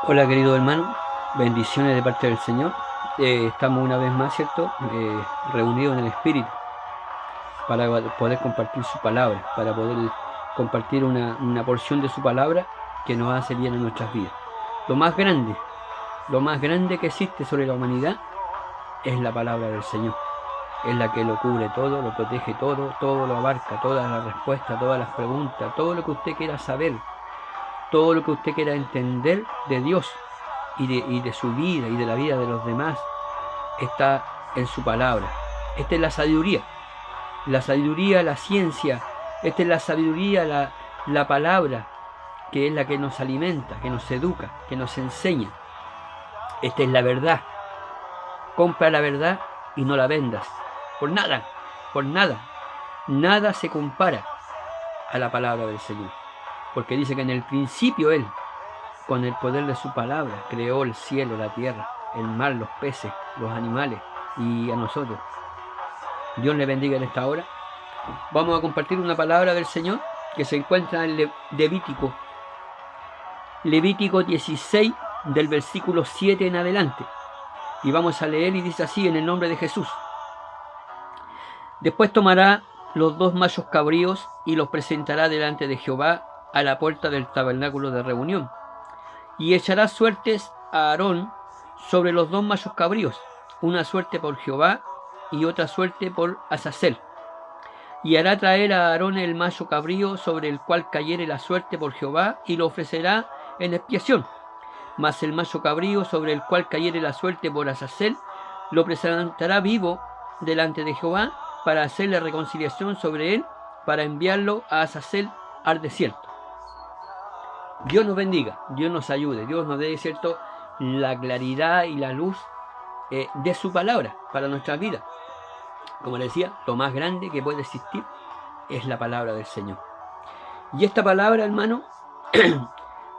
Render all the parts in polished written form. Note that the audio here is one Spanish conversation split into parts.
Hola querido hermano, bendiciones de parte del Señor. Estamos una vez más, ¿cierto? Reunidos en el Espíritu para poder compartir su palabra, para poder compartir una porción de su palabra que nos hace bien en nuestras vidas. Lo más grande que existe sobre la humanidad es la palabra del Señor. Es la que lo cubre todo, lo protege todo, todo lo abarca, todas las respuestas, todas las preguntas, todo lo que usted quiera saber, todo lo que usted quiera entender de Dios y de su vida y de la vida de los demás está en su palabra. Esta es la sabiduría, la ciencia, esta es la sabiduría, la palabra, que es la que nos alimenta, que nos educa, que nos enseña. Esta es la verdad. Compra la verdad y no la vendas. Por nada, por nada. Nada se compara a la palabra del Señor. Porque dice que en el principio Él, con el poder de su palabra, creó el cielo, la tierra, el mar, los peces, los animales y a nosotros. Dios le bendiga en esta hora. Vamos a compartir una palabra del Señor que se encuentra en Levítico. Levítico 16, del versículo 7 en adelante. Y vamos a leer y dice así: en el nombre de Jesús. Después tomará los 2 machos cabríos y los presentará delante de Jehová a la puerta del tabernáculo de reunión. Y echará suertes a Aarón sobre los 2 machos cabríos, una suerte por Jehová y otra suerte por Azazel. Y hará traer a Aarón el macho cabrío sobre el cual cayere la suerte por Jehová, y lo ofrecerá en expiación. Mas el macho cabrío sobre el cual cayere la suerte por Azazel, lo presentará vivo delante de Jehová, para hacerle reconciliación sobre él, para enviarlo a Azazel al desierto. Dios nos bendiga, Dios nos ayude, Dios nos dé, ¿cierto?, la claridad y la luz de su palabra para nuestras vidas. Como les decía, lo más grande que puede existir es la palabra del Señor. Y esta palabra, hermano,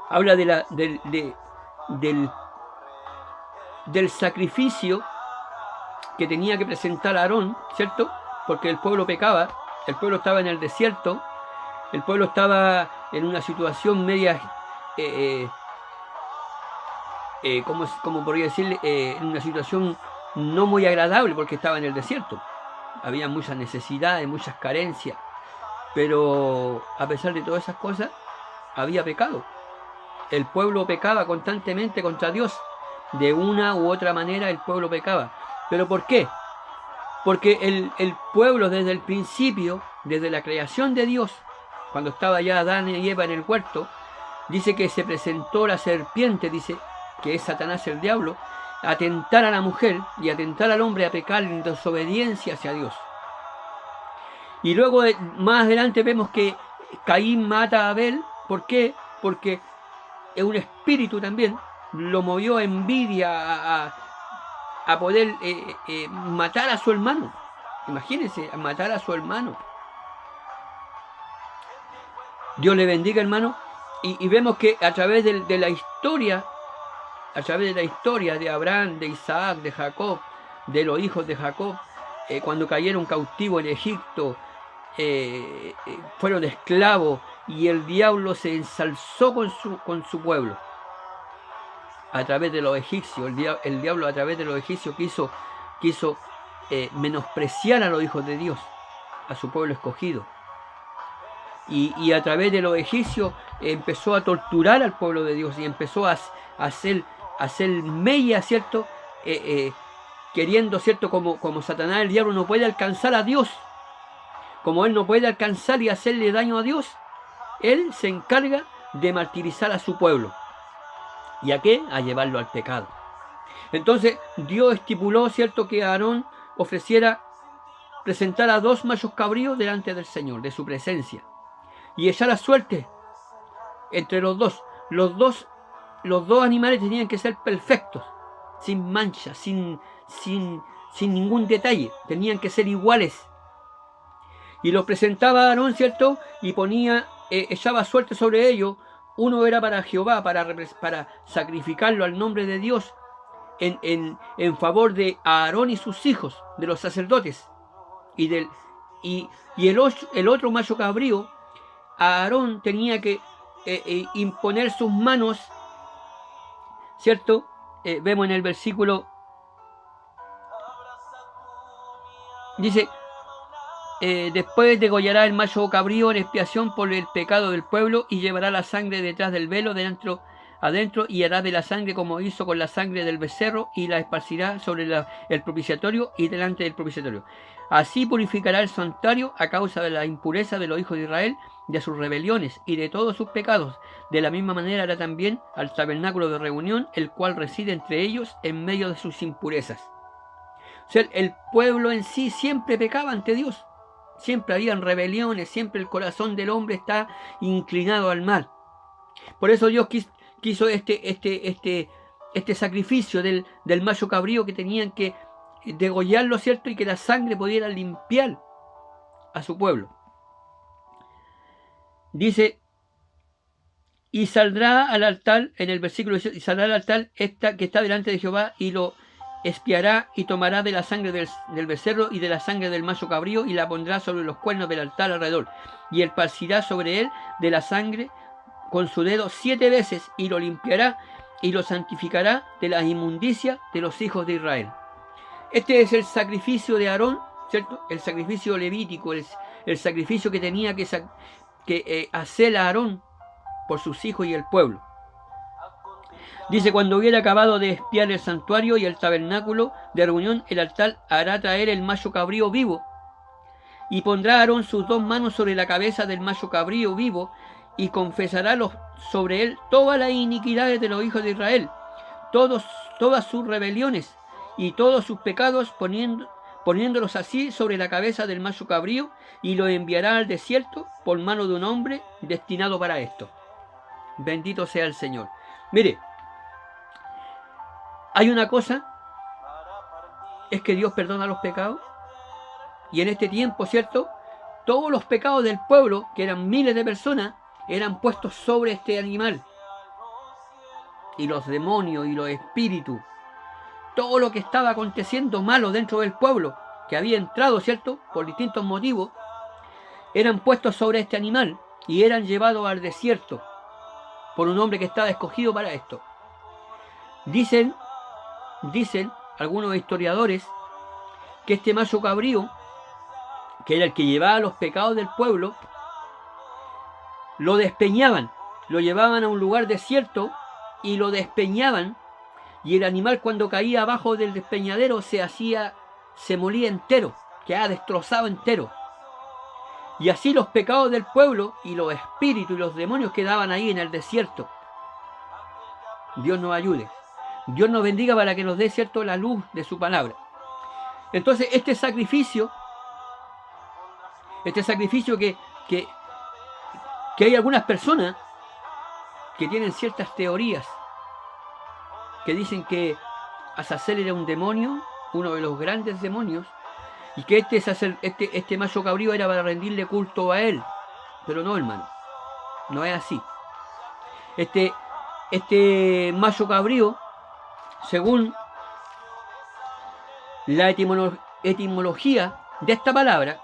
habla del sacrificio que tenía que presentar Aarón, ¿cierto? Porque el pueblo pecaba, el pueblo estaba en el desierto, el pueblo estaba en una situación media, ¿cómo podría decirle? En una situación no muy agradable, porque estaba en el desierto. Había muchas necesidades, muchas carencias, pero a pesar de todas esas cosas, había pecado. El pueblo pecaba constantemente contra Dios. De una u otra manera el pueblo pecaba. ¿Pero por qué? Porque el pueblo desde el principio, desde la creación de Dios, cuando estaba ya Adán y Eva en el huerto, dice que se presentó la serpiente, dice que es Satanás el diablo, a tentar a la mujer y a tentar al hombre a pecar en desobediencia hacia Dios. Y luego más adelante vemos que Caín mata a Abel. ¿Por qué? Porque es un espíritu también, lo movió a envidia, a poder matar a su hermano. Imagínense, a matar a su hermano. Dios le bendiga, hermano. Y vemos que a través de la historia, a través de la historia de Abraham, de Isaac, de Jacob, de los hijos de Jacob, cuando cayeron cautivos en Egipto, fueron esclavos, y el diablo se ensalzó con su pueblo a través de los egipcios. El diablo a través de los egipcios quiso menospreciar a los hijos de Dios, a su pueblo escogido, y a través de los egipcios empezó a torturar al pueblo de Dios y empezó a hacer mella, ¿cierto? Queriendo, ¿cierto? Como Satanás, el diablo, no puede alcanzar a Dios, como él no puede alcanzar y hacerle daño a Dios, él se encarga de martirizar a su pueblo. ¿Y a qué? A llevarlo al pecado. Entonces Dios estipuló, ¿cierto?, que Aarón presentara 2 machos cabríos delante del Señor, de su presencia, y echara suerte entre los dos. Los dos animales tenían que ser perfectos, sin mancha, sin ningún detalle, tenían que ser iguales. Y los presentaba a Aarón, ¿cierto?, y echaba suerte sobre ellos. Uno era para Jehová, para sacrificarlo al nombre de Dios, en favor de Aarón y sus hijos, de los sacerdotes. Y el otro macho cabrío, Aarón tenía que imponer sus manos ¿cierto? Vemos en el versículo, dice, después degollará el macho cabrío en expiación por el pecado del pueblo y llevará la sangre detrás del velo adentro y hará de la sangre como hizo con la sangre del becerro y la esparcirá sobre el propiciatorio y delante del propiciatorio. Así purificará el santuario a causa de la impureza de los hijos de Israel, de sus rebeliones y de todos sus pecados. De la misma manera hará también al tabernáculo de reunión, el cual reside entre ellos en medio de sus impurezas. O sea, el pueblo en sí siempre pecaba ante Dios. Siempre habían rebeliones, siempre el corazón del hombre está inclinado al mal. Por eso Dios quiso este sacrificio del macho cabrío, que tenían que degollarlo, ¿cierto? Y que la sangre pudiera limpiar a su pueblo. Dice, y saldrá al altar, en el versículo 18, y saldrá al altar esta que está delante de Jehová y lo espiará y tomará de la sangre del becerro y de la sangre del macho cabrío y la pondrá sobre los cuernos del altar alrededor y esparcirá sobre él de la sangre con su dedo 7 veces y lo limpiará y lo santificará de la inmundicia de los hijos de Israel. Este es el sacrificio de Aarón, ¿cierto? El sacrificio levítico, el sacrificio que tenía que hacer a Aarón por sus hijos y el pueblo. Dice, cuando hubiera acabado de expiar el santuario y el tabernáculo de reunión, el altar hará traer el macho cabrío vivo y pondrá a Aarón sus 2 manos sobre la cabeza del macho cabrío vivo y confesará sobre él todas las iniquidades de los hijos de Israel, todas sus rebeliones y todos sus pecados, poniéndolos así sobre la cabeza del macho cabrío, y lo enviará al desierto por mano de un hombre destinado para esto. Bendito sea el Señor. Mire, hay una cosa, es que Dios perdona los pecados, y en este tiempo, ¿cierto?, todos los pecados del pueblo, que eran miles de personas, eran puestos sobre este animal. Y los demonios y los espíritus, todo lo que estaba aconteciendo malo dentro del pueblo, que había entrado, ¿cierto?, por distintos motivos, eran puestos sobre este animal y eran llevados al desierto por un hombre que estaba escogido para esto. Dicen algunos historiadores que este macho cabrío, que era el que llevaba los pecados del pueblo, lo despeñaban, lo llevaban a un lugar desierto y lo despeñaban, y el animal, cuando caía abajo del despeñadero, se molía entero, quedaba destrozado entero. Y así los pecados del pueblo y los espíritus y los demonios quedaban ahí en el desierto. Dios nos ayude. Dios nos bendiga para que nos dé, ¿cierto?, la luz de su palabra. Entonces, este sacrificio que hay algunas personas que tienen ciertas teorías que dicen que Azazel era un demonio, uno de los grandes demonios, y que este macho cabrío era para rendirle culto a él. Pero no, hermano, no es así. Este macho cabrío, según la etimología de esta palabra,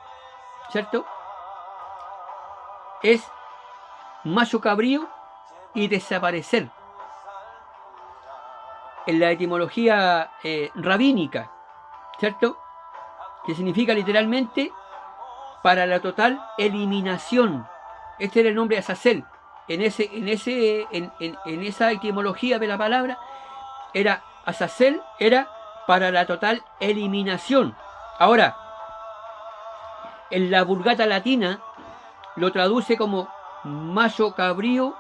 ¿cierto?, es macho cabrío y desaparecer. En la etimología rabínica, ¿cierto?, que significa literalmente para la total eliminación. Este era el nombre de Azazel. En esa etimología de la palabra, Azazel era para la total eliminación. Ahora, en la Vulgata latina lo traduce como macho cabrío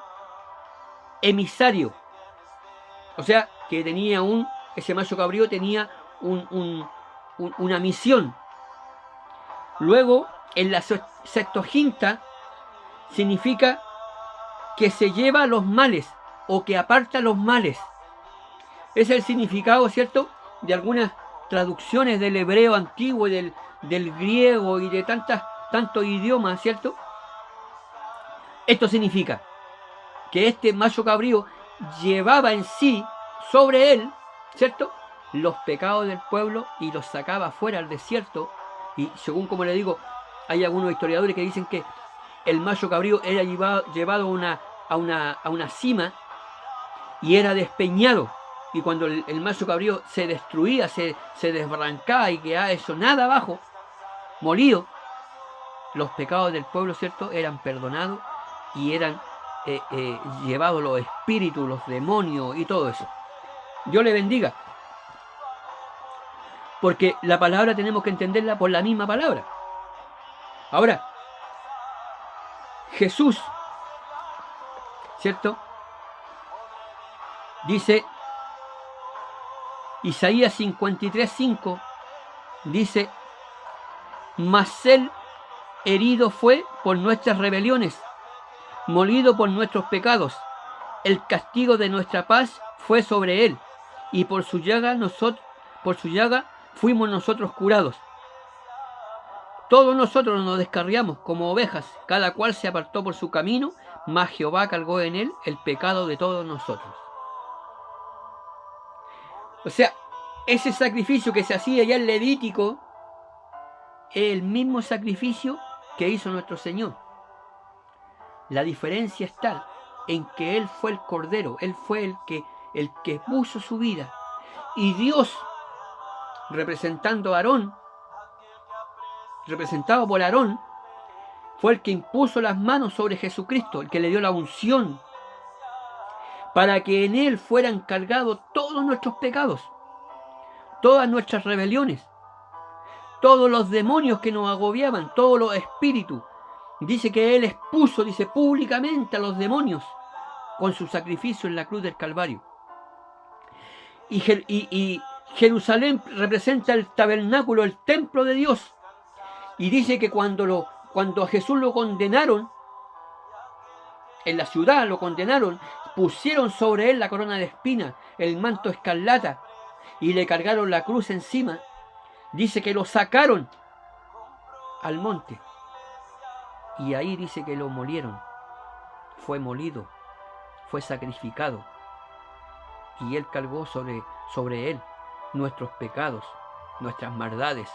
emisario. O sea, que ese macho cabrío tenía una misión. Luego, en la Septuaginta, significa que se lleva los males o que aparta los males. Es el significado, ¿cierto?, de algunas traducciones del hebreo antiguo y del griego y de tantos idiomas, ¿cierto? Esto significa que este macho cabrío llevaba en sí, sobre él, ¿cierto?, los pecados del pueblo y los sacaba fuera al desierto. Y según como le digo, hay algunos historiadores que dicen que el macho cabrío era llevado a una cima y era despeñado. y cuando el macho cabrío se destruía, se desbarrancaba y quedaba eso nada abajo, molido, los pecados del pueblo, ¿cierto?, eran perdonados y eran llevados los espíritus, los demonios y todo eso. Dios le bendiga. Porque la palabra tenemos que entenderla por la misma palabra. Ahora, Jesús, ¿cierto?, dice, Isaías 53:5, dice, mas él herido fue por nuestras rebeliones, molido por nuestros pecados. El castigo de nuestra paz fue sobre él, y por su llaga fuimos nosotros curados. Todos nosotros nos descarriamos como ovejas, cada cual se apartó por su camino, mas Jehová cargó en él el pecado de todos nosotros. O sea, ese sacrificio que se hacía ya en Levítico es el mismo sacrificio que hizo nuestro Señor. La diferencia está en que Él fue el Cordero, Él fue el que puso su vida. Y Dios, representando a Aarón, representado por Aarón, fue el que impuso las manos sobre Jesucristo, el que le dio la unción, para que en Él fueran cargados todos nuestros pecados, todas nuestras rebeliones, todos los demonios que nos agobiaban, todos los espíritus. Dice que Él expuso, dice, públicamente a los demonios con su sacrificio en la cruz del Calvario. Y Jerusalén representa el tabernáculo, el templo de Dios. Y dice que cuando a Jesús lo condenaron, en la ciudad lo condenaron, pusieron sobre él la corona de espinas, el manto escarlata, y le cargaron la cruz encima. Dice que lo sacaron al monte. Y ahí dice que lo molieron. Fue molido, fue sacrificado. Y él cargó sobre él nuestros pecados, nuestras maldades,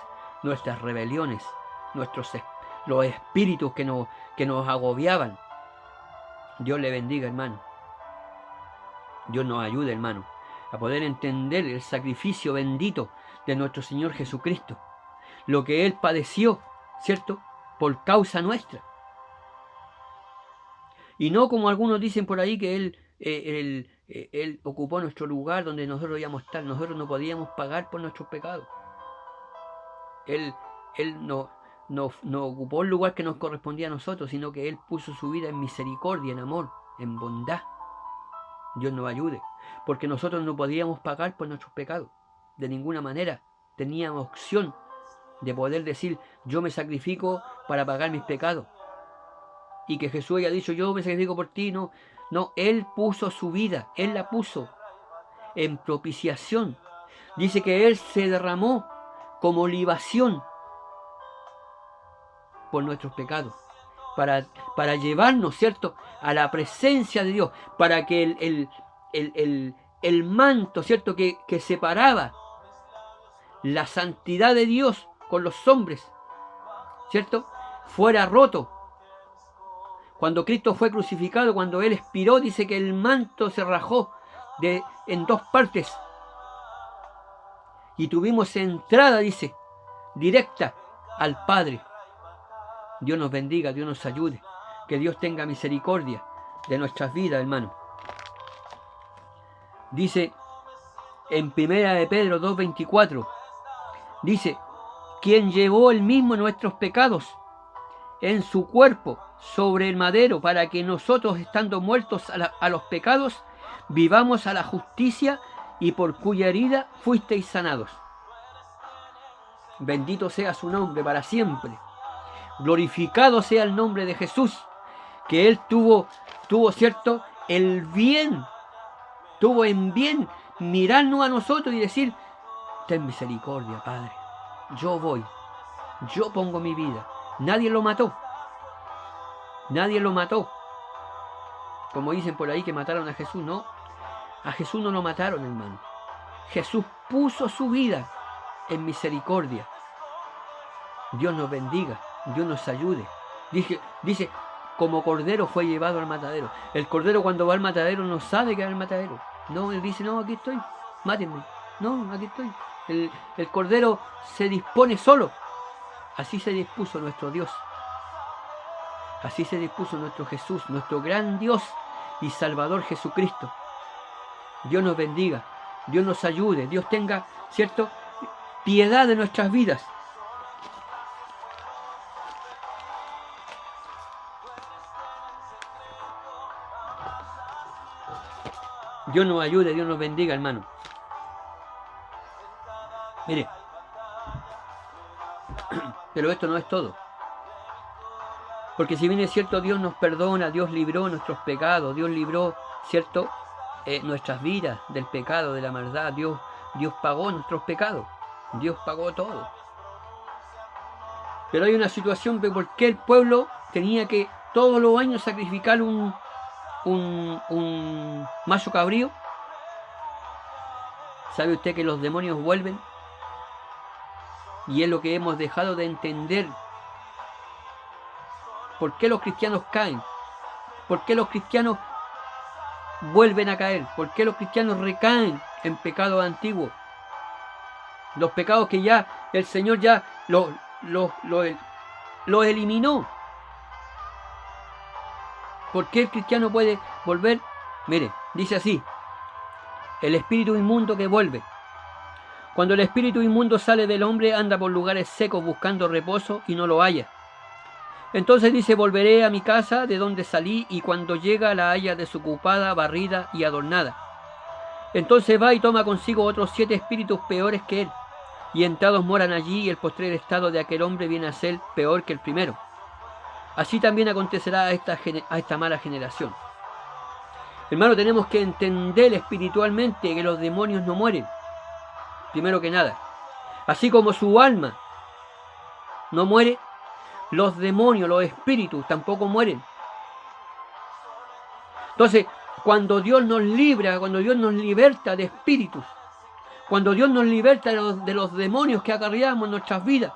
nuestras rebeliones, los espíritus que nos agobiaban. Dios le bendiga, hermano. Dios nos ayude, hermano, a poder entender el sacrificio bendito de nuestro Señor Jesucristo. Lo que Él padeció, ¿cierto?, por causa nuestra. Y no como algunos dicen por ahí que Él ocupó nuestro lugar donde nosotros íbamos a estar. Nosotros no podíamos pagar por nuestros pecados. Él no ocupó el lugar que nos correspondía a nosotros, sino que Él puso su vida en misericordia, en amor, en bondad. Dios nos ayude, porque nosotros no podíamos pagar por nuestros pecados. De ninguna manera teníamos opción de poder decir, yo me sacrifico para pagar mis pecados. Y que Jesús haya dicho, yo me sacrifico por ti. No, Él puso su vida, Él la puso en propiciación. Dice que Él se derramó como libación por nuestros pecados, para llevarnos, ¿cierto?, a la presencia de Dios, para que el manto, ¿cierto?, que separaba la santidad de Dios con los hombres, ¿cierto?, fuera roto. Cuando Cristo fue crucificado, cuando Él expiró, dice que el manto se rajó en dos partes. Y tuvimos entrada, dice, directa al Padre. Dios nos bendiga, Dios nos ayude. Que Dios tenga misericordia de nuestras vidas, hermano. Dice en 1 de Pedro 2:24, dice, quien llevó él mismo nuestros pecados en su cuerpo sobre el madero, para que nosotros, estando muertos a los pecados, vivamos a la justicia, y por cuya herida fuisteis sanados. Bendito sea su nombre para siempre. Glorificado sea el nombre de Jesús, que Él tuvo, ¿cierto?, el bien, tuvo en bien mirarnos a nosotros y decir, ten misericordia, Padre, yo voy, yo pongo mi vida. Nadie lo mató. Nadie lo mató. Como dicen por ahí que mataron a Jesús. No, a Jesús no lo mataron, hermano. Jesús puso su vida en misericordia. Dios nos bendiga, Dios nos ayude. Dice, como cordero fue llevado al matadero. El cordero cuando va al matadero no sabe que va al matadero. No, él dice, no, aquí estoy. mátenme. No, aquí estoy. El Cordero se dispone solo. Así se dispuso nuestro Dios. Así se dispuso nuestro Jesús, nuestro gran Dios y Salvador Jesucristo. Dios nos bendiga, Dios nos ayude, Dios tenga, ¿cierto?, piedad de nuestras vidas. Dios nos ayude, Dios nos bendiga, hermano. Mire, pero esto no es todo. Porque si bien es cierto, Dios nos perdona, Dios libró nuestros pecados, Dios libró, ¿cierto?, nuestras vidas del pecado, de la maldad. Dios pagó nuestros pecados. Dios pagó todo. Pero hay una situación de por qué el pueblo tenía que todos los años sacrificar un macho cabrío. ¿Sabe usted que los demonios vuelven? Y es lo que hemos dejado de entender. ¿Por qué los cristianos caen? ¿Por qué los cristianos vuelven a caer? ¿Por qué los cristianos recaen en pecados antiguos? Los pecados que ya el Señor ya los eliminó. ¿Por qué el cristiano puede volver? Mire, dice así: el espíritu inmundo que vuelve. Cuando el espíritu inmundo sale del hombre, anda por lugares secos buscando reposo y no lo halla. Entonces dice: volveré a mi casa de donde salí, y cuando llega la halla desocupada, barrida y adornada. Entonces va y toma consigo otros 7 espíritus peores que él, y entrados moran allí, y el postrer estado de aquel hombre viene a ser peor que el primero. Así también acontecerá a esta mala generación. Hermano, tenemos que entender espiritualmente que los demonios no mueren, primero que nada. Así como su alma no muere, los demonios, los espíritus tampoco mueren. Entonces, cuando Dios nos libra, cuando Dios nos liberta de espíritus, cuando Dios nos liberta de los demonios que acarreamos en nuestras vidas,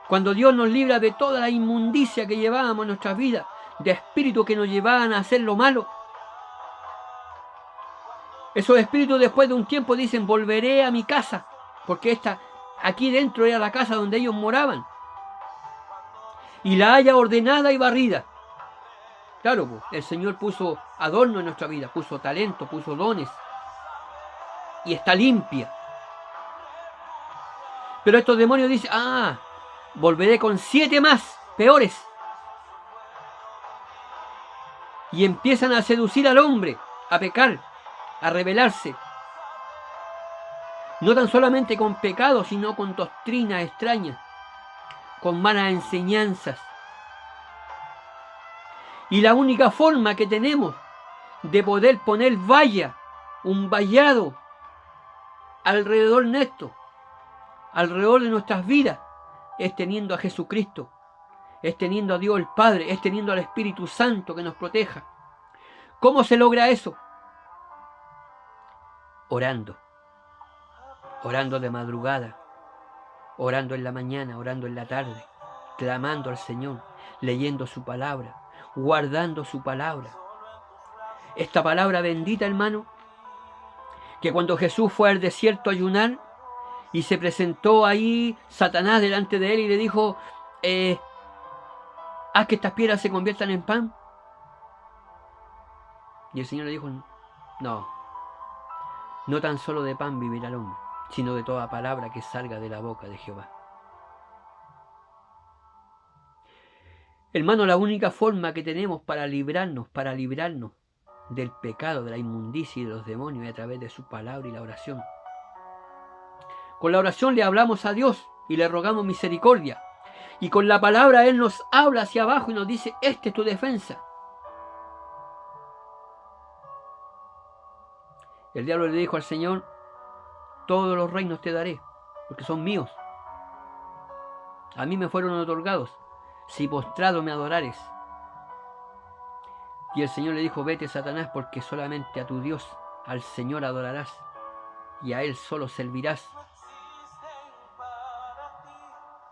cuando Dios nos libra de toda la inmundicia que llevábamos en nuestras vidas, de espíritus que nos llevaban a hacer lo malo, esos espíritus después de un tiempo dicen: volveré a mi casa, porque aquí dentro era la casa donde ellos moraban, y la haya ordenada y barrida. Claro, pues, el Señor puso adorno en nuestra vida, puso talento, puso dones, y está limpia. Pero estos demonios dicen: volveré con 7 más, peores. Y empiezan a seducir al hombre, a pecar, a rebelarse. No tan solamente con pecado, sino con doctrinas extrañas, con malas enseñanzas. Y la única forma que tenemos de poder poner valla, un vallado alrededor nuestro, alrededor de nuestras vidas, es teniendo a Jesucristo, es teniendo a Dios el Padre, es teniendo al Espíritu Santo que nos proteja. ¿Cómo se logra eso? Orando. Orando de madrugada, orando en la mañana, orando en la tarde, clamando al Señor, leyendo su palabra, guardando su palabra. Esta palabra bendita, hermano, que cuando Jesús fue al desierto a ayunar y se presentó ahí Satanás delante de él y le dijo: haz que estas piedras se conviertan en pan. Y el Señor le dijo: no tan solo de pan vivirá el hombre, sino de toda palabra que salga de la boca de Jehová. Hermano, la única forma que tenemos para librarnos del pecado, de la inmundicia y de los demonios es a través de su palabra y la oración. Con la oración le hablamos a Dios y le rogamos misericordia. Y con la palabra Él nos habla hacia abajo y nos dice: esta es tu defensa. El diablo le dijo al Señor: todos los reinos te daré, porque son míos. A mí me fueron otorgados, si postrado me adorares. Y el Señor le dijo: vete, Satanás, porque solamente a tu Dios, al Señor, adorarás, y a Él solo servirás.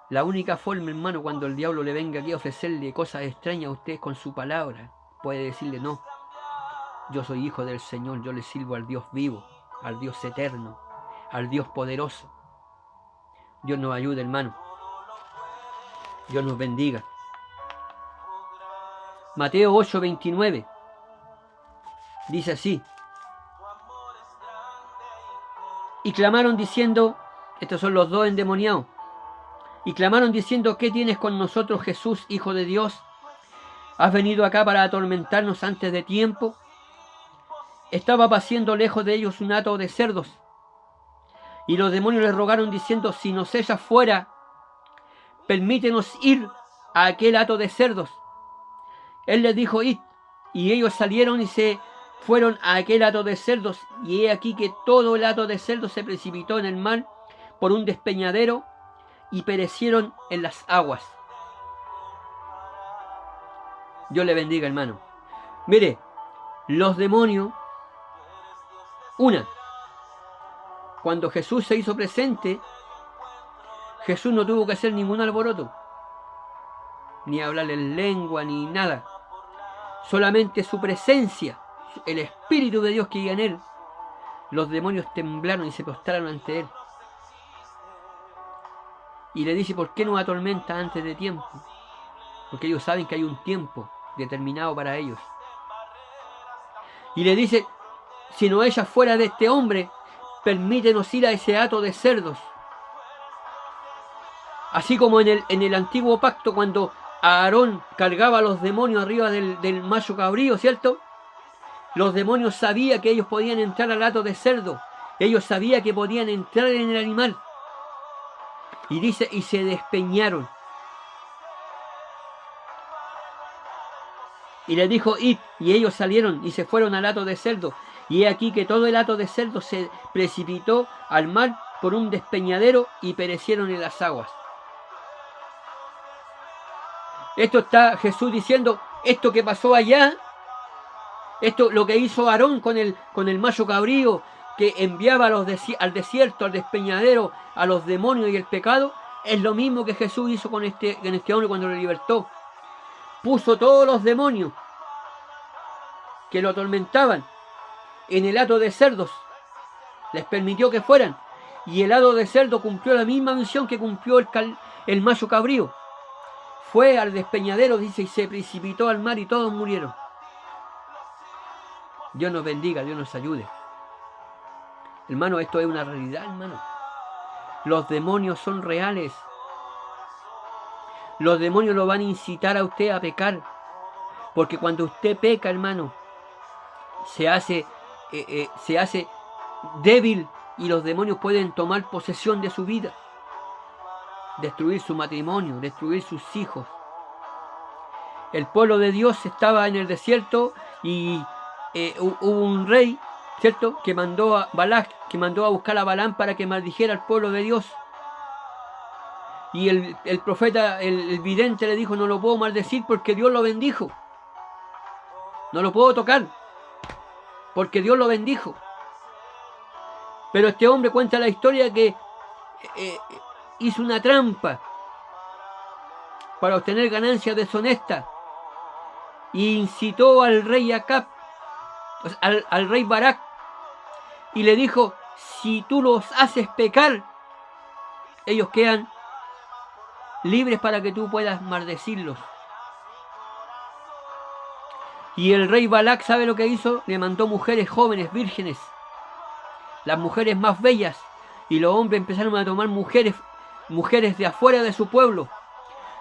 La única forma, hermano, cuando el diablo le venga aquí a ofrecerle cosas extrañas a usted con su palabra, puede decirle: no, Yo soy hijo del Señor, yo le sirvo al Dios vivo, al Dios eterno, al Dios poderoso. Dios nos ayude, hermano. Dios nos bendiga. Mateo 8:29 dice así: y clamaron diciendo, estos son los dos endemoniados, y clamaron diciendo, ¿qué tienes con nosotros, Jesús, Hijo de Dios? ¿Has venido acá para atormentarnos antes de tiempo? Estaba paciendo lejos de ellos un hato de cerdos, y los demonios le rogaron diciendo, si nos echas fuera, permítenos ir a aquel hato de cerdos. Él les dijo, id, y ellos salieron y se fueron a aquel hato de cerdos, y he aquí que todo el hato de cerdos se precipitó en el mar por un despeñadero, y perecieron en las aguas. Dios le bendiga, hermano. Mire, los demonios, cuando Jesús se hizo presente, Jesús no tuvo que hacer ningún alboroto, ni hablar en lengua, ni nada. Solamente su presencia, el Espíritu de Dios que iba en él, los demonios temblaron y se postraron ante él. Y le dice, ¿por qué nos atormenta antes de tiempo? Porque ellos saben que hay un tiempo determinado para ellos. Y le dice, si no echas fuera de este hombre, permítenos ir a ese hato de cerdos. Así como en el antiguo pacto, cuando Aarón cargaba a los demonios arriba del macho cabrío, ¿cierto? Los demonios sabían que ellos podían entrar al hato de cerdo. Ellos sabían que podían entrar en el animal. Y dice, y se despeñaron. Y le dijo, id, y ellos salieron y se fueron al hato de cerdo. Y he aquí que todo el hato de cerdo se precipitó al mar por un despeñadero y perecieron en las aguas. Esto está Jesús diciendo, esto que pasó allá, esto lo que hizo Aarón con el macho cabrío, que enviaba al desierto, al despeñadero, a los demonios y el pecado, es lo mismo que Jesús hizo con este hombre cuando lo libertó. Puso todos los demonios que lo atormentaban en el hato de cerdos, les permitió que fueran, y el hato de cerdo cumplió la misma misión que cumplió el macho cabrío. Fue al despeñadero, dice, y se precipitó al mar y todos murieron. Dios nos bendiga, Dios nos ayude. Hermano, esto es una realidad, hermano. Los demonios son reales. Los demonios lo van a incitar a usted a pecar. Porque cuando usted peca, hermano, se hace débil y los demonios pueden tomar posesión de su vida. Destruir su matrimonio, destruir sus hijos. El pueblo de Dios estaba en el desierto y hubo un rey, ¿cierto?, que mandó a Balac, que mandó a buscar a Balaam para que maldijera al pueblo de Dios. Y el profeta, el vidente le dijo, no lo puedo maldecir porque Dios lo bendijo. No lo puedo tocar porque Dios lo bendijo. Pero este hombre cuenta la historia que hizo una trampa para obtener ganancias deshonestas y incitó al rey Acab, al rey Barac, y le dijo, si tú los haces pecar, ellos quedan libres para que tú puedas maldecirlos. Y el rey Balac, ¿sabe lo que hizo? Le mandó mujeres jóvenes, vírgenes, las mujeres más bellas, y los hombres empezaron a tomar mujeres de afuera de su pueblo.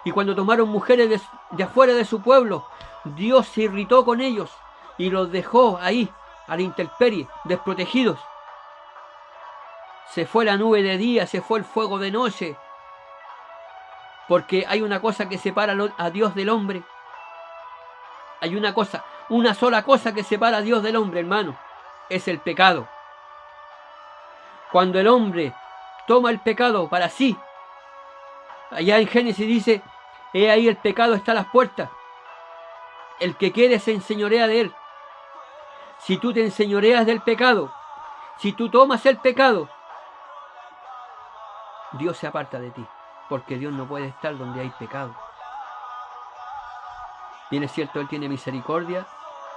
Y cuando tomaron mujeres de afuera de su pueblo, Dios se irritó con ellos y los dejó ahí, a la intemperie, desprotegidos. Se fue la nube de día, se fue el fuego de noche. Porque hay una cosa que separa a Dios del hombre. Hay una sola cosa que separa a Dios del hombre, hermano. Es el pecado. Cuando el hombre toma el pecado para sí, allá en Génesis dice, he ahí el pecado está a las puertas. El que quiere se enseñorea de él. Si tú te enseñoreas del pecado, si tú tomas el pecado, Dios se aparta de ti. Porque Dios no puede estar donde hay pecado. Bien es cierto, Él tiene misericordia,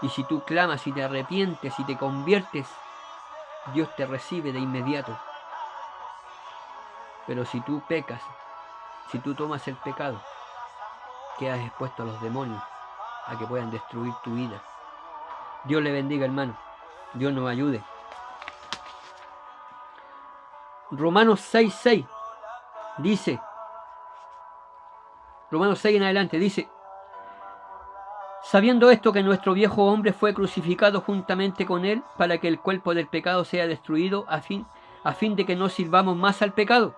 Y si tú clamas y te arrepientes y te conviertes, Dios te recibe de inmediato. Pero si tú pecas, si tú tomas el pecado, quedas expuesto a los demonios, a que puedan destruir tu vida. Dios le bendiga, hermano. Dios nos ayude. Romanos 6:6 dice, Romanos 6 en adelante dice: sabiendo esto, que nuestro viejo hombre fue crucificado juntamente con él, para que el cuerpo del pecado sea destruido, a fin de que no sirvamos más al pecado.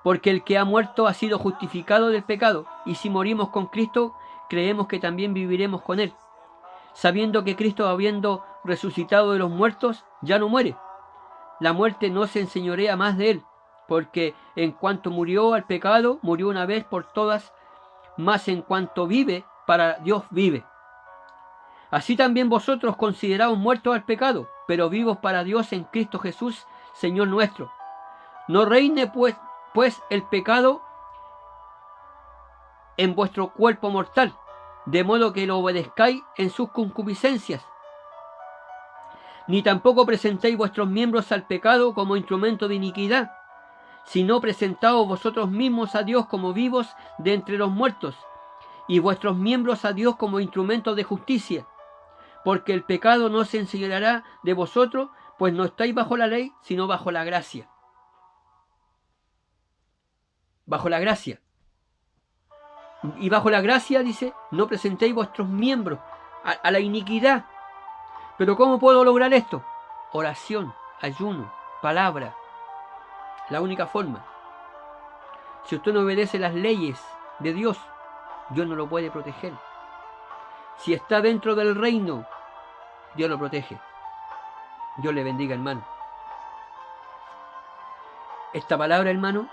Porque el que ha muerto ha sido justificado del pecado, y si morimos con Cristo, creemos que también viviremos con él, sabiendo que Cristo, habiendo resucitado de los muertos, ya no muere. La muerte no se enseñorea más de él, porque en cuanto murió al pecado, murió una vez por todas, mas en cuanto vive, para Dios vive. Así también vosotros consideraos muertos al pecado, pero vivos para Dios en Cristo Jesús, Señor nuestro. No reine pues el pecado en vuestro cuerpo mortal, de modo que lo obedezcáis en sus concupiscencias. Ni tampoco presentéis vuestros miembros al pecado como instrumento de iniquidad, sino presentaos vosotros mismos a Dios como vivos de entre los muertos, y vuestros miembros a Dios como instrumentos de justicia. Porque el pecado no se enseñoreará de vosotros, pues no estáis bajo la ley, sino bajo la gracia. Bajo la gracia. Y bajo la gracia, dice, no presentéis vuestros miembros a la iniquidad. Pero ¿cómo puedo lograr esto? Oración, ayuno, palabra. La única forma. Si usted no obedece las leyes de Dios, Dios no lo puede proteger. Si está dentro del reino, Dios lo protege. Dios le bendiga, hermano. Esta palabra, hermano,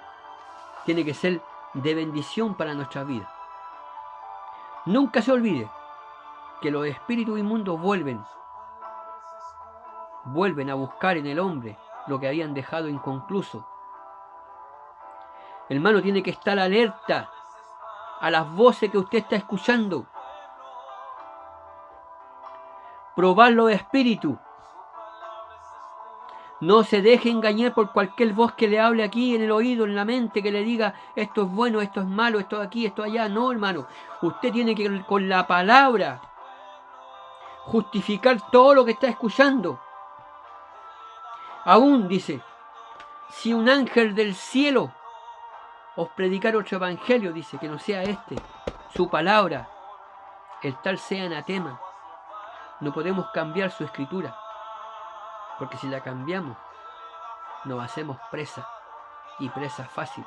tiene que ser de bendición para nuestra vida. Nunca se olvide que los espíritus inmundos vuelven a buscar en el hombre lo que habían dejado inconcluso. Hermano, tiene que estar alerta a las voces que usted está escuchando. Probar los espíritus. No se deje engañar por cualquier voz que le hable aquí en el oído, en la mente, que le diga esto es bueno, esto es malo, esto aquí, esto allá. No, hermano. Usted tiene que con la palabra justificar todo lo que está escuchando. Aún dice, si un ángel del cielo os predicar otro evangelio, dice, que no sea este, su palabra, el tal sea anatema. No podemos cambiar su escritura, porque si la cambiamos, nos hacemos presa, y presa fácil.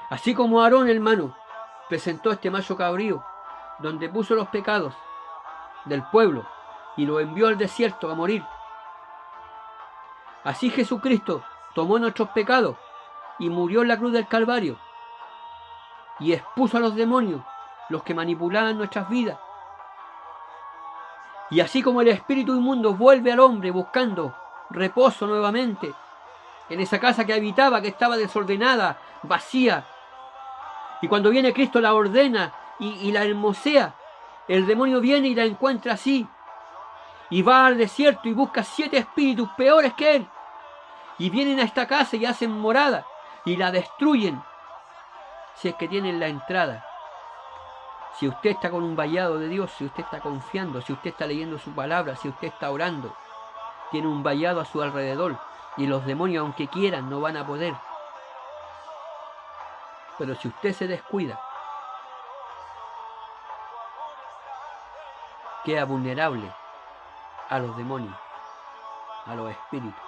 Así como Aarón, hermano, presentó este macho cabrío, donde puso los pecados del pueblo, y lo envió al desierto a morir. Así Jesucristo tomó nuestros pecados, y murió en la cruz del Calvario, y expuso a los demonios, los que manipulaban nuestras vidas. Y así como el espíritu inmundo vuelve al hombre buscando reposo nuevamente en esa casa que habitaba, que estaba desordenada, vacía, y cuando viene Cristo la ordena y la hermosea, el demonio viene y la encuentra así, y va al desierto y busca 7 espíritus peores que él, y vienen a esta casa y hacen morada y la destruyen, si es que tienen la entrada. Si usted está con un vallado de Dios, si usted está confiando, si usted está leyendo su palabra, si usted está orando, tiene un vallado a su alrededor, y los demonios, aunque quieran, no van a poder. Pero si usted se descuida, queda vulnerable a los demonios, a los espíritus.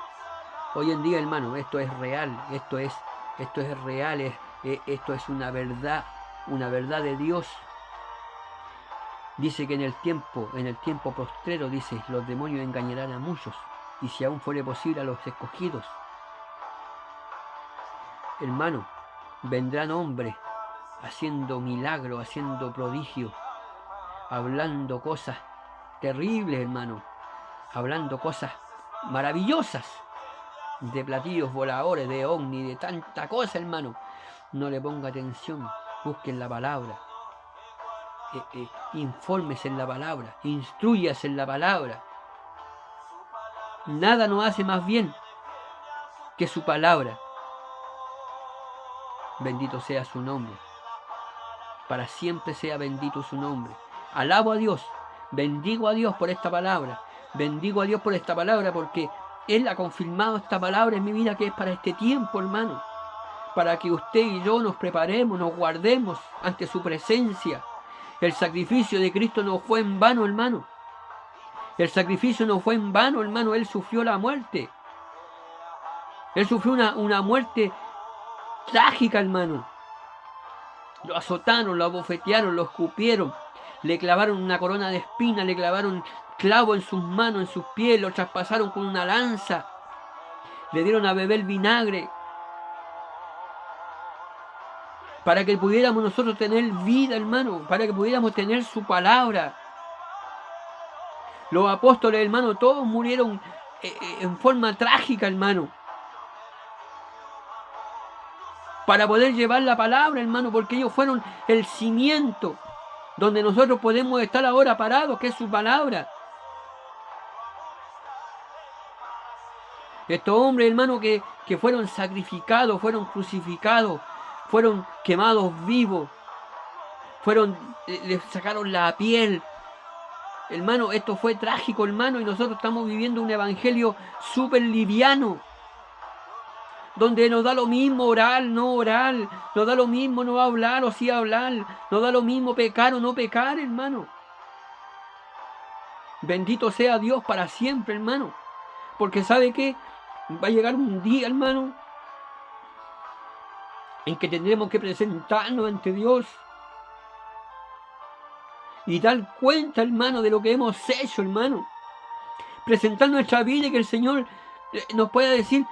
Hoy en día, hermano, esto es real, esto es real, esto es una verdad de Dios. Dice que en el tiempo postrero, dice, los demonios engañarán a muchos, y si aún fuere posible a los escogidos. Hermano, vendrán hombres haciendo milagros, haciendo prodigios, hablando cosas terribles, hermano, hablando cosas maravillosas, de platillos voladores, de ovni, de tanta cosa, hermano. No le ponga atención, busquen la palabra. infórmese en la palabra, instrúyase en la palabra. Nada nos hace más bien que su palabra. Bendito sea su nombre. Para siempre sea bendito su nombre. Alabo a Dios, bendigo a Dios por esta palabra. Bendigo a Dios por esta palabra porque Él ha confirmado esta palabra en mi vida que es para este tiempo, hermano. Para que usted y yo nos preparemos, nos guardemos ante su presencia. El sacrificio de Cristo no fue en vano, hermano. El sacrificio no fue en vano, hermano. Él sufrió la muerte. Él sufrió una muerte trágica, hermano. Lo azotaron, lo abofetearon, lo escupieron. Le clavaron una corona de espinas, le clavaron clavo en sus manos, en sus pies, lo traspasaron con una lanza. Le dieron a beber vinagre. Para que pudiéramos nosotros tener vida, hermano. Para que pudiéramos tener su palabra. Los apóstoles, hermano, todos murieron en forma trágica, hermano. Para poder llevar la palabra, hermano, porque ellos fueron el cimiento donde nosotros podemos estar ahora parados, que es su palabra. Estos hombres, hermano, que fueron sacrificados, fueron crucificados, fueron quemados vivos, les sacaron la piel. Hermano, esto fue trágico, hermano, y nosotros estamos viviendo un evangelio súper liviano, donde nos da lo mismo orar, no orar, nos da lo mismo no hablar o sí hablar, nos da lo mismo pecar o no pecar, hermano. Bendito sea Dios para siempre, hermano, porque ¿sabe qué? Va a llegar un día, hermano, en que tendremos que presentarnos ante Dios y dar cuenta, hermano, de lo que hemos hecho, hermano. Presentar nuestra vida y que el Señor nos pueda decir: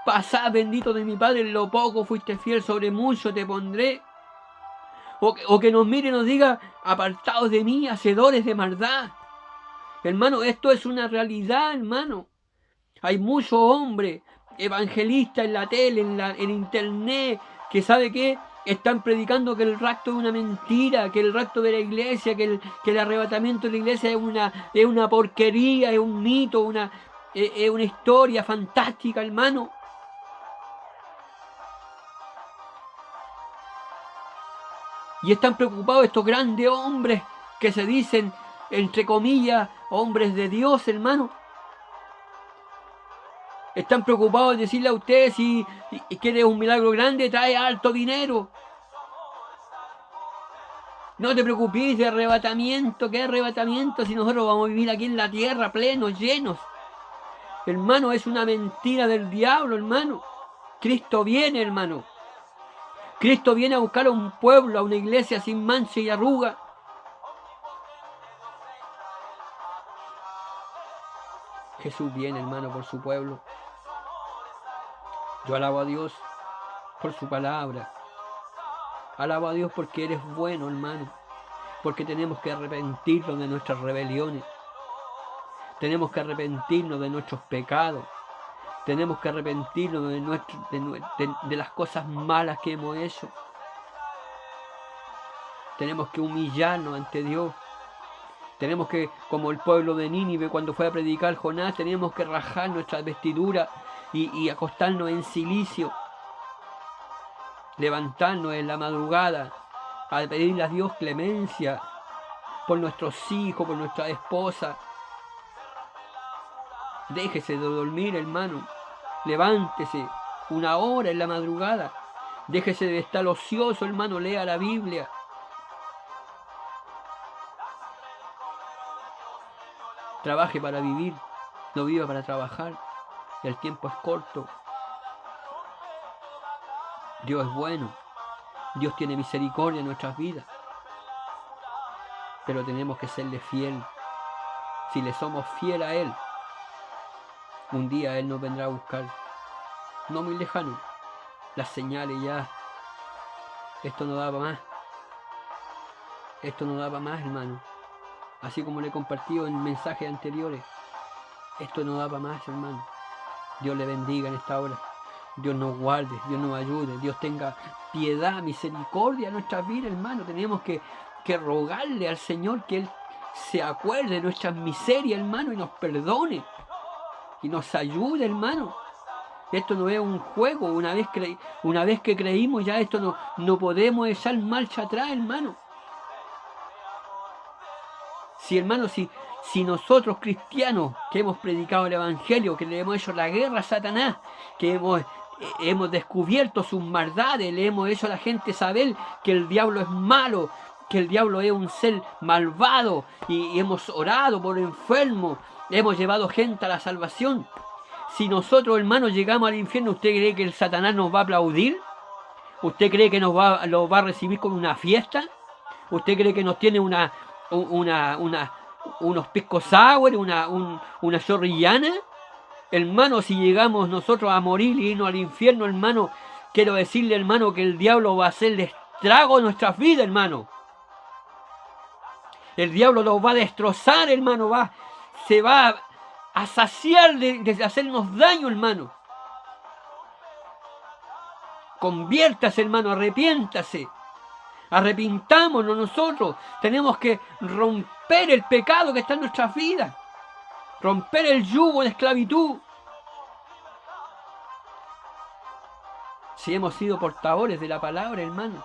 pasad, bendito de mi Padre, en lo poco fuiste fiel, sobre mucho te pondré. O que nos mire y nos diga: apartaos de mí, hacedores de maldad. Hermano, esto es una realidad, hermano. Hay muchos hombres evangelistas en la tele, en internet, que ¿sabe qué? Están predicando que el rapto es una mentira, que el rapto de la iglesia, que el arrebatamiento de la iglesia es una porquería, es un mito, es una historia fantástica, hermano. Y están preocupados estos grandes hombres que se dicen, entre comillas, hombres de Dios, hermano. Están preocupados en decirle a usted: si quieres un milagro grande, trae alto dinero. No te preocupes de arrebatamiento. ¿Qué arrebatamiento si nosotros vamos a vivir aquí en la tierra plenos, llenos? Hermano, es una mentira del diablo, hermano. Cristo viene, hermano. Cristo viene a buscar a un pueblo, a una iglesia sin mancha y arruga. Jesús viene, hermano, por su pueblo. Yo alabo a Dios por su palabra. Alabo a Dios porque eres bueno, hermano. Porque tenemos que arrepentirnos de nuestras rebeliones. Tenemos que arrepentirnos de nuestros pecados. Tenemos que arrepentirnos de las cosas malas que hemos hecho. Tenemos que humillarnos ante Dios. Tenemos que, como el pueblo de Nínive cuando fue a predicar Jonás, tenemos que rajar nuestras vestiduras y acostarnos en cilicio. Levantarnos en la madrugada a pedirle a Dios clemencia por nuestros hijos, por nuestra esposa. Déjese de dormir, hermano. Levántese una hora en la madrugada. Déjese de estar ocioso, hermano. Lea la Biblia. Trabaje para vivir, no viva para trabajar. El tiempo es corto. Dios es bueno. Dios tiene misericordia en nuestras vidas. Pero tenemos que serle fiel. Si le somos fiel a Él, un día Él nos vendrá a buscar. No muy lejano. Las señales ya. Esto no daba más. Esto no daba más, hermano. Así como le he compartido en mensajes anteriores. Esto no daba más, hermano. Dios le bendiga en esta hora. Dios nos guarde, Dios nos ayude, Dios tenga piedad, misericordia en nuestras vidas, hermano. Tenemos que que rogarle al Señor que Él se acuerde de nuestras miserias, hermano, y nos perdone. Y nos ayude, hermano. Esto no es un juego. Una vez que creímos ya esto no podemos echar marcha atrás, hermano. Si, hermano, si nosotros cristianos que hemos predicado el Evangelio, que le hemos hecho la guerra a Satanás, que hemos descubierto sus maldades, le hemos hecho a la gente saber que el diablo es malo, que el diablo es un ser malvado, y hemos orado por enfermos, hemos llevado gente a la salvación. Si nosotros, hermanos, llegamos al infierno, ¿usted cree que el Satanás nos va a aplaudir? ¿Usted cree que lo va a recibir con una fiesta? ¿Usted cree que nos tiene unos pisco sour, una chorrillana? Hermano, si llegamos nosotros a morir y irnos al infierno, hermano, quiero decirle, hermano, que el diablo va a hacerle estrago a nuestras vidas, hermano. El diablo los va a destrozar, hermano, se va a saciar de hacernos daño, hermano. Conviértase, hermano, arrepiéntase. Arrepintámonos nosotros. Tenemos que romper el pecado que está en nuestras vidas. Romper el yugo de esclavitud. Si hemos sido portadores de la palabra, hermano.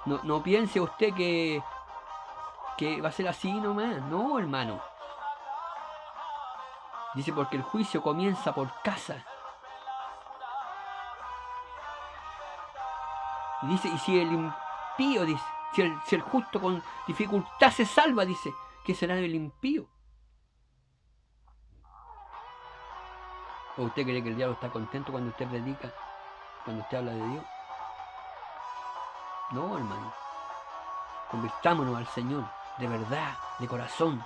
No piense usted que va a ser así nomás. No, hermano. Dice, porque el juicio comienza por casa. Y dice, y si el impío, dice, si el justo con dificultad se salva, dice, ¿qué será del impío? ¿O usted cree que el diablo está contento cuando usted predica, cuando usted habla de Dios? No, hermano. Convirtámonos al Señor, de verdad, de corazón.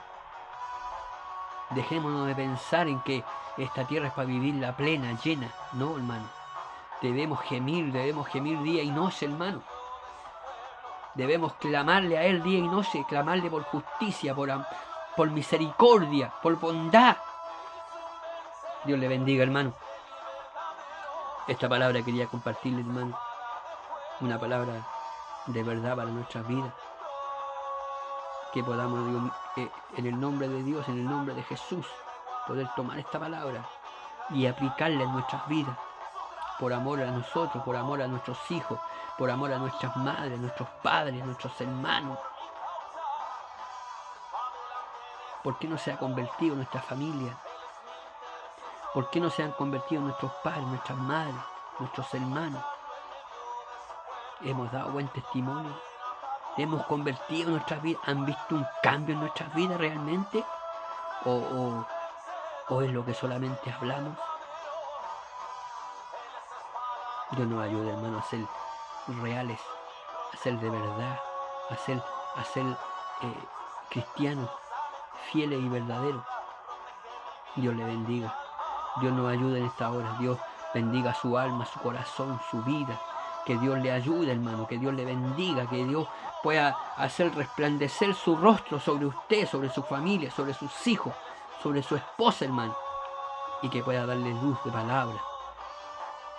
Dejémonos de pensar en que esta tierra es para vivirla plena, llena. No, hermano. Debemos gemir día y noche, hermano. Debemos clamarle a Él día y noche, clamarle por justicia, por misericordia, por bondad. Dios le bendiga, hermano. Esta palabra quería compartirle, hermano. Una palabra de verdad para nuestras vidas. Que podamos, Dios, en el nombre de Dios, en el nombre de Jesús, poder tomar esta palabra y aplicarla en nuestras vidas. Por amor a nosotros, por amor a nuestros hijos, por amor a nuestras madres, nuestros padres, nuestros hermanos. ¿Por qué no se ha convertido nuestra familia? ¿Por qué no se han convertido nuestros padres, nuestras madres, nuestros hermanos? ¿Hemos dado buen testimonio? ¿Hemos convertido nuestras vidas? ¿Han visto un cambio en nuestras vidas realmente? ¿O es lo que solamente hablamos? Dios nos ayude, hermano, a ser reales, a ser de verdad, a ser cristianos, fieles y verdaderos. Dios le bendiga. Dios nos ayude en esta hora. Dios bendiga su alma, su corazón, su vida. Que Dios le ayude, hermano, que Dios le bendiga, que Dios pueda hacer resplandecer su rostro sobre usted, sobre su familia, sobre sus hijos, sobre su esposa, hermano, y que pueda darle luz de palabra.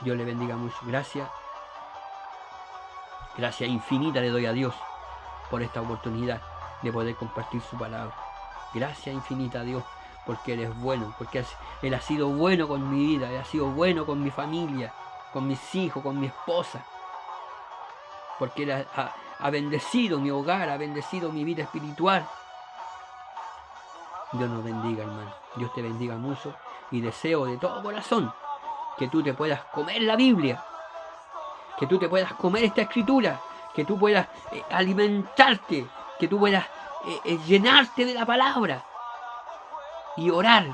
Dios le bendiga mucho. Gracias infinita le doy a Dios por esta oportunidad de poder compartir su palabra. Gracias infinita a Dios, porque Él es bueno, porque Él ha sido bueno con mi vida, Él ha sido bueno con mi familia, con mis hijos, con mi esposa, porque Él ha bendecido mi hogar, ha bendecido mi vida espiritual. Dios nos bendiga, hermano. Dios te bendiga mucho y deseo de todo corazón que tú te puedas comer la Biblia, que tú te puedas comer esta escritura, que tú puedas alimentarte, que tú puedas llenarte de la palabra y orar.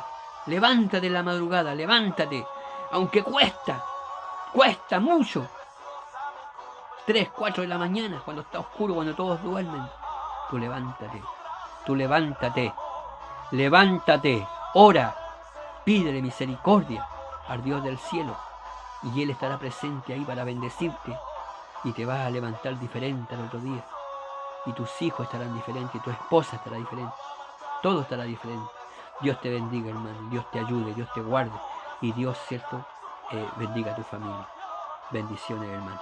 Levántate en la madrugada, levántate, aunque cuesta mucho. 3, 4 de la mañana, cuando está oscuro, cuando todos duermen, tú levántate, ora, pídele misericordia al Dios del cielo, y Él estará presente ahí para bendecirte, y te vas a levantar diferente al otro día, y tus hijos estarán diferentes, y tu esposa estará diferente, todo estará diferente. Dios te bendiga, hermano, Dios te ayude, Dios te guarde, y Dios, cierto, bendiga a tu familia. Bendiciones, hermano.